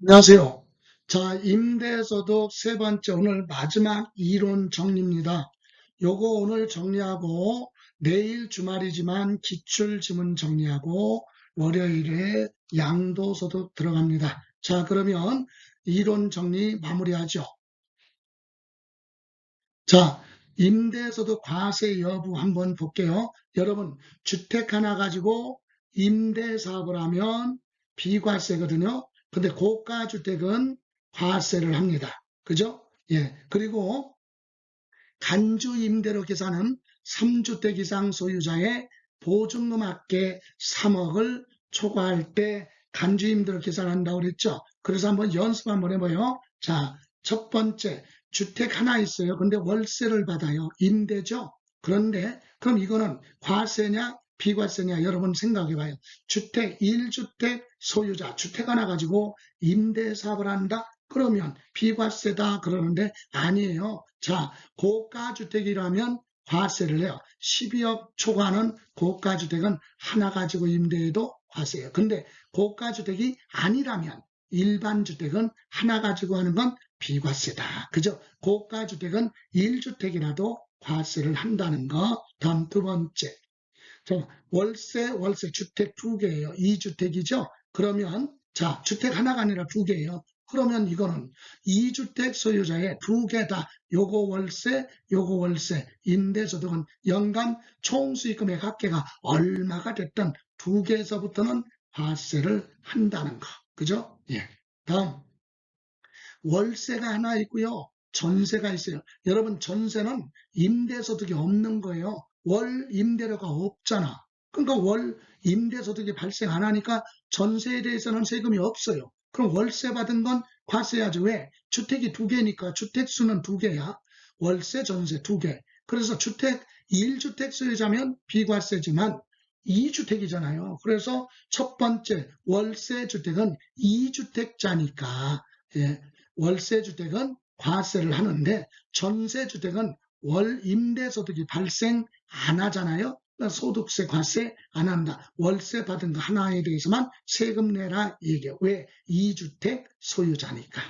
안녕하세요. 자, 임대소득 세 번째 오늘 마지막 이론 정리입니다. 요거 오늘 정리하고 내일 주말이지만 기출지문 정리하고 월요일에 양도소득 들어갑니다. 자, 그러면 이론 정리 마무리하죠. 자, 임대소득 과세 여부 한번 볼게요. 여러분, 주택 하나 가지고 임대사업을 하면 비과세거든요. 근데 고가주택은 과세를 합니다. 그죠? 예. 그리고 간주 임대료 계산은 3주택 이상 소유자의 보증금 합계 3억을 초과할 때 간주 임대료 계산한다고 그랬죠. 그래서 한번 연습 한번 해봐요. 자, 첫 번째, 주택 하나 있어요. 근데 월세를 받아요. 임대죠. 그런데 그럼 이거는 과세냐 비과세냐 여러분 생각해봐요. 주택 1주택 소유자 주택 하나 가지고 임대 사업을 한다. 그러면 비과세다 그러는데 아니에요. 자, 고가주택이라면 과세를 해요. 12억 초과는 고가주택은 하나 가지고 임대해도 과세예요. 근데 고가주택이 아니라면 일반 주택은 하나 가지고 하는 건 비과세다. 그죠? 고가주택은 1주택이라도 과세를 한다는 거. 다음 두 번째. 자, 월세 주택 두 개예요. 2주택이죠? 그러면 자, 주택 하나가 아니라 두 개예요. 그러면 이거는 2주택 소유자의 두 개다. 요거 월세, 임대소득은 연간 총수익금의 합계가 얼마가 됐든 두 개에서부터는 과세를 한다는 거. 그죠? 예. 다음. 월세가 하나 있고요. 전세가 있어요. 여러분 전세는 임대소득이 없는 거예요. 월 임대료가 없잖아. 그러니까 월 임대소득이 발생 안 하니까 전세에 대해서는 세금이 없어요. 그럼 월세 받은 건 과세하죠. 왜? 주택이 두 개니까 주택수는 두 개야. 월세, 전세 두 개. 그래서 주택 1주택 소유자면 비과세지만 2주택이잖아요. 그래서 첫 번째 월세 주택은 2주택자니까 예, 월세주택은 과세를 하는데 전세주택은 월 임대소득이 발생 안 하잖아요. 그러니까 소득세 과세 안 한다. 월세 받은 거 하나에 대해서만 세금 내라 얘기해요. 왜? 2주택 소유자니까.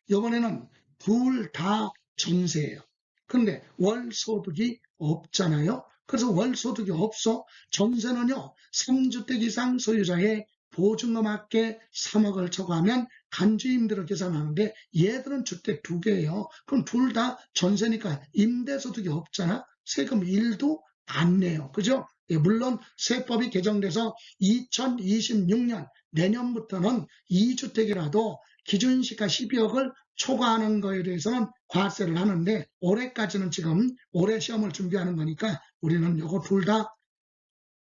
이번에는 둘 다 전세예요. 그런데 월 소득이 없잖아요. 그래서 월 소득이 없어. 전세는요. 3주택 이상 소유자의 보증금 합계 3억을 초과하면 간주임대로 계산하는데 얘들은 주택 두 개예요. 그럼 둘 다 전세니까 임대소득이 없잖아. 세금 1도 안 내요. 그죠? 예, 물론 세법이 개정돼서 2026년 내년부터는 2주택이라도 기준시가 12억을 초과하는 거에 대해서는 과세를 하는데 올해까지는 지금 올해 시험을 준비하는 거니까 우리는 요거 둘 다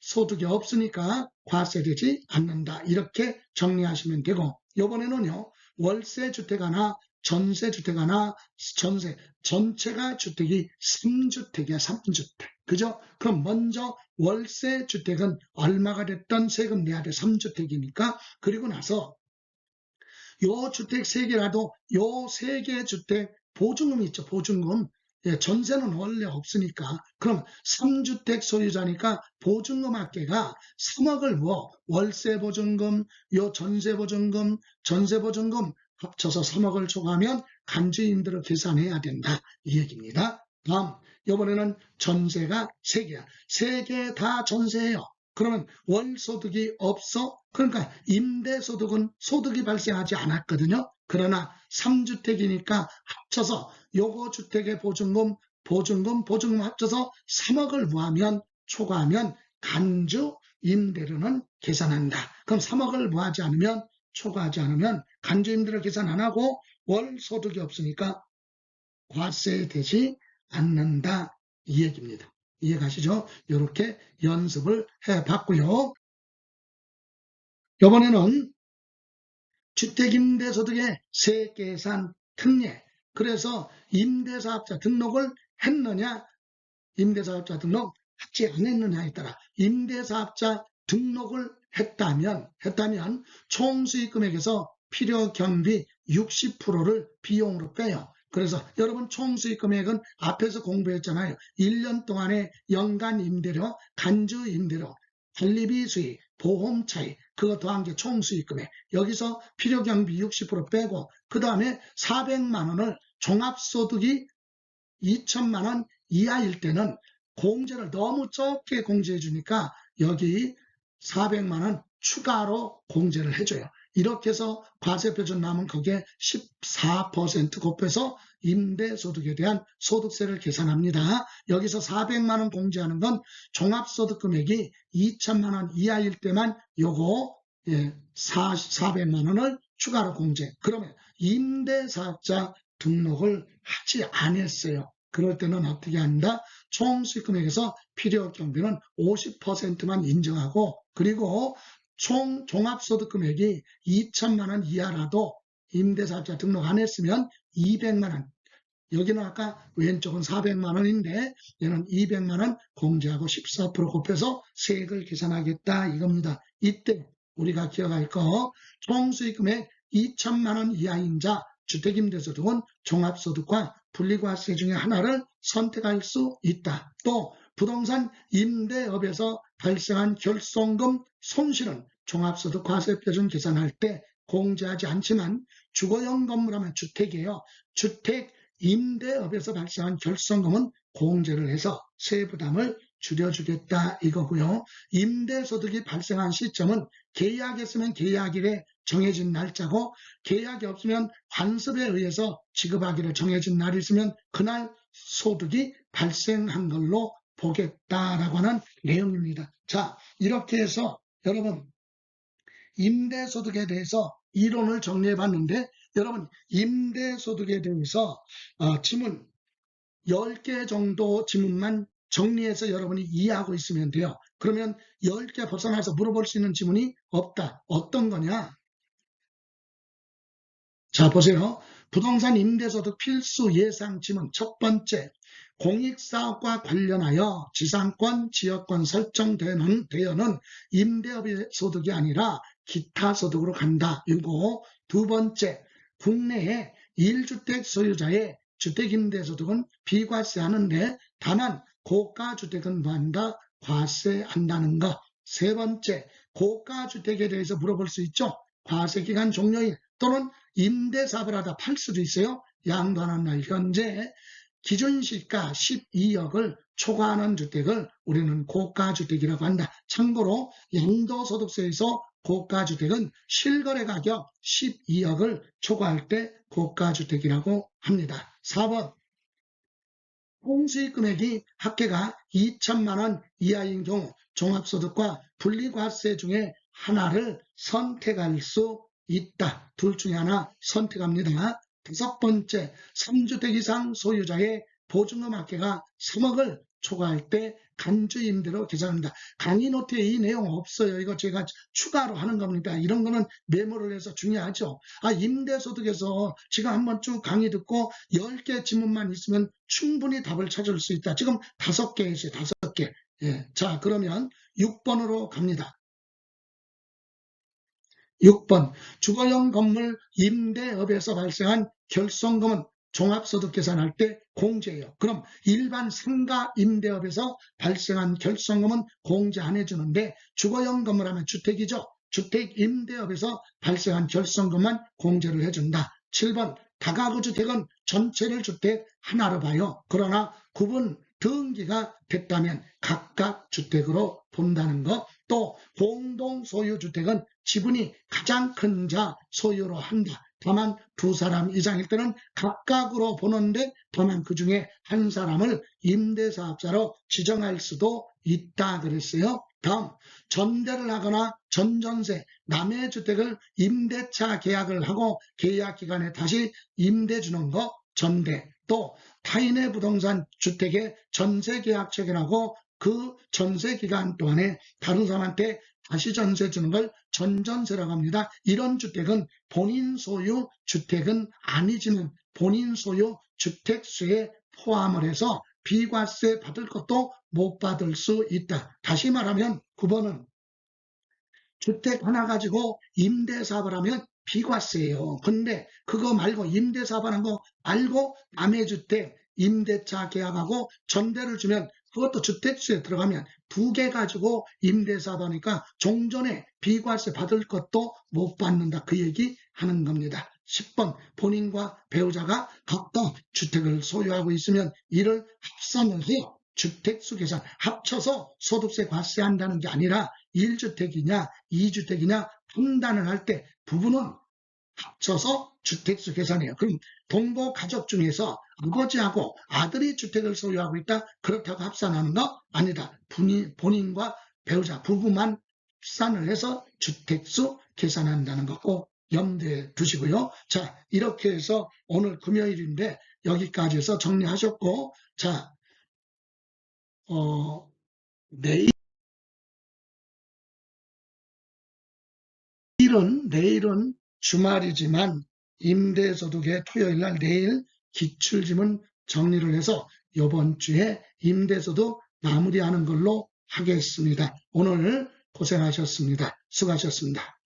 소득이 없으니까 과세되지 않는다. 이렇게 정리하시면 되고 이번에는요. 월세 주택 하나, 전세 주택 하나, 전체가 주택이 3주택이야. 3주택. 그죠? 그럼 먼저 월세 주택은 얼마가 됐던 세금 내야 돼. 3주택이니까. 그리고 나서 요 주택 세 개라도 요 세 개 주택 보증금 있죠. 보증금. 예, 전세는 원래 없으니까. 그럼 3주택 소유자니까 보증금 합계가 3억을 뭐 월세 보증금, 요 전세 보증금, 전세 보증금 합쳐서 3억을 초과하면 간주임대로 계산해야 된다. 이 얘기입니다. 다음, 이번에는 전세가 3개야. 3개 다 전세예요. 그러면 월소득이 없어? 그러니까 임대소득은 소득이 발생하지 않았거든요. 그러나 3주택이니까 합쳐서 요거 주택의 보증금 합쳐서 3억을 초과하면 간주 임대료는 계산한다. 그럼 3억을 초과하지 않으면 간주 임대료 계산 안 하고 월 소득이 없으니까 과세되지 않는다. 이 얘기입니다. 이해가시죠? 이렇게 연습을 해봤고요. 이번에는 주택임대소득의 세계산 특례. 그래서 임대사업자 등록을 했느냐, 임대사업자 등록 하지 않았느냐에 따라 임대사업자 등록을 했다면 총수익금액에서 필요경비 60%를 비용으로 빼요. 그래서 여러분 총수익금액은 앞에서 공부했잖아요. 1년 동안의 연간 임대료, 간주 임대료 관리비 수익, 보험 차익, 그거 더한 게 총 수익금액. 여기서 필요경비 60% 빼고 그 다음에 400만 원을 종합소득이 2천만 원 이하일 때는 공제를 너무 적게 공제해 주니까 여기 400만 원 추가로 공제를 해줘요. 이렇게 해서 과세표준 남은 거기에 14% 곱해서 임대소득에 대한 소득세를 계산합니다. 여기서 400만 원 공제하는 건 종합소득 금액이 2천만 원 이하일 때만 요거 400만 원을 추가로 공제. 그러면 임대사업자 등록을 하지 않았어요. 그럴 때는 어떻게 한다? 총 수익금액에서 필요경비는 50%만 인정하고 그리고 총 종합소득 금액이 2천만 원 이하라도 임대사업자 등록 안 했으면 200만 원. 여기는 아까 왼쪽은 400만 원인데 얘는 200만 원 공제하고 14% 곱해서 세액을 계산하겠다 이겁니다. 이때 우리가 기억할 거 총수익금액 2천만 원 이하인 자 주택임대소득은 종합소득과 분리과세 중에 하나를 선택할 수 있다. 또 부동산 임대업에서 발생한 결손금 손실은 종합소득 과세표준 계산할 때 공제하지 않지만 주거용 건물하면 주택이에요. 주택 임대업에서 발생한 결손금은 공제를 해서 세부담을 줄여주겠다 이거고요. 임대소득이 발생한 시점은 계약했으면 계약일에 정해진 날짜고 계약이 없으면 관습에 의해서 지급하기로 정해진 날이 있으면 그날 소득이 발생한 걸로 보겠다라고 하는 내용입니다. 자, 이렇게 해서 여러분 임대소득에 대해서 이론을 정리해 봤는데 여러분 임대소득에 대해서 지문 10개 정도 지문만 정리해서 여러분이 이해하고 있으면 돼요. 그러면 10개 벗어나서 물어볼 수 있는 지문이 없다. 어떤 거냐? 자, 보세요. 부동산 임대소득 필수 예상 지문 첫 번째, 공익사업과 관련하여 지상권, 지역권 설정되는 임대업의 소득이 아니라 기타 소득으로 간다. 이거 두 번째, 국내에 1주택 소유자의 주택임대소득은 비과세하는데 다만 고가주택은 뭐한다? 과세한다는 거. 세 번째, 고가주택에 대해서 물어볼 수 있죠. 과세기간 종료일 또는 임대사업을 하다 팔 수도 있어요. 양도하는 날 현재 기준시가 12억을 초과하는 주택을 우리는 고가주택이라고 한다. 참고로 양도소득세에서 고가주택은 실거래 가격 12억을 초과할 때 고가주택이라고 합니다. 4번 공수익금액이 합계가 2천만 원 이하인 경우 종합소득과 분리과세 중에 하나를 선택할 수 있다. 둘 중에 하나 선택합니다. 다섯 번째, 3주택 이상 소유자의 보증금 합계가 3억을 초과할 때 간주임대로 계산합니다. 강의 노트에 이 내용 없어요. 이거 제가 추가로 하는 겁니다. 이런 거는 메모를 해서 중요하죠. 임대소득에서 지금 한번 쭉 강의 듣고 10개 지문만 있으면 충분히 답을 찾을 수 있다. 지금 5개 했어요. 5개. 예. 자, 그러면 6번으로 갑니다. 6번 주거용 건물 임대업에서 발생한 결손금은 종합소득 계산할 때 공제예요. 그럼 일반 상가 임대업에서 발생한 결손금은 공제 안 해주는데 주거용 건물 하면 주택이죠. 주택 임대업에서 발생한 결손금만 공제를 해준다. 7번 다가구 주택은 전체를 주택 하나로 봐요. 그러나 구분 등기가 됐다면 각각 주택으로 본다는 거. 또 공동소유주택은 지분이 가장 큰 자 소유로 한다. 다만 두 사람 이상일 때는 각각으로 보는데 다만 그 중에 한 사람을 임대사업자로 지정할 수도 있다 그랬어요. 다음 전대를 하거나 전전세 남의 주택을 임대차 계약을 하고 계약 기간에 다시 임대 주는 거 전대. 또 타인의 부동산 주택에 전세 계약 체결하고 그 전세 기간 동안에 다른 사람한테 다시 전세 주는 걸 전전세라고 합니다. 이런 주택은 본인 소유 주택은 아니지만 본인 소유 주택수에 포함을 해서 비과세 받을 것도 못 받을 수 있다. 다시 말하면 9번은 주택 하나 가지고 임대사업을 하면 비과세예요. 근데 그거 말고 임대사업하는 거 말고 남의 주택 임대차 계약하고 전대를 주면 그것도 주택수에 들어가면 2개 가지고 임대사도 하니까 종전에 비과세 받을 것도 못 받는다. 그 얘기 하는 겁니다. 10번 본인과 배우자가 각각 주택을 소유하고 있으면 이를 합산을 해요. 주택수 계산 합쳐서 소득세 과세한다는 게 아니라 1주택이냐 2주택이냐 판단을 할 때 부부는 합쳐서 주택수 계산해요. 그럼 동거 가족 중에서 아버지하고 아들이 주택을 소유하고 있다? 그렇다고 합산하는 거 아니다. 본인과 배우자 부부만 합산을 해서 주택수 계산한다는 거 꼭 염두에 두시고요. 자, 이렇게 해서 오늘 금요일인데 여기까지 해서 정리하셨고, 자, 내일은 주말이지만 임대소득의 토요일 날 내일 기출지문 정리를 해서 이번 주에 임대소득 마무리하는 걸로 하겠습니다. 오늘 고생하셨습니다. 수고하셨습니다.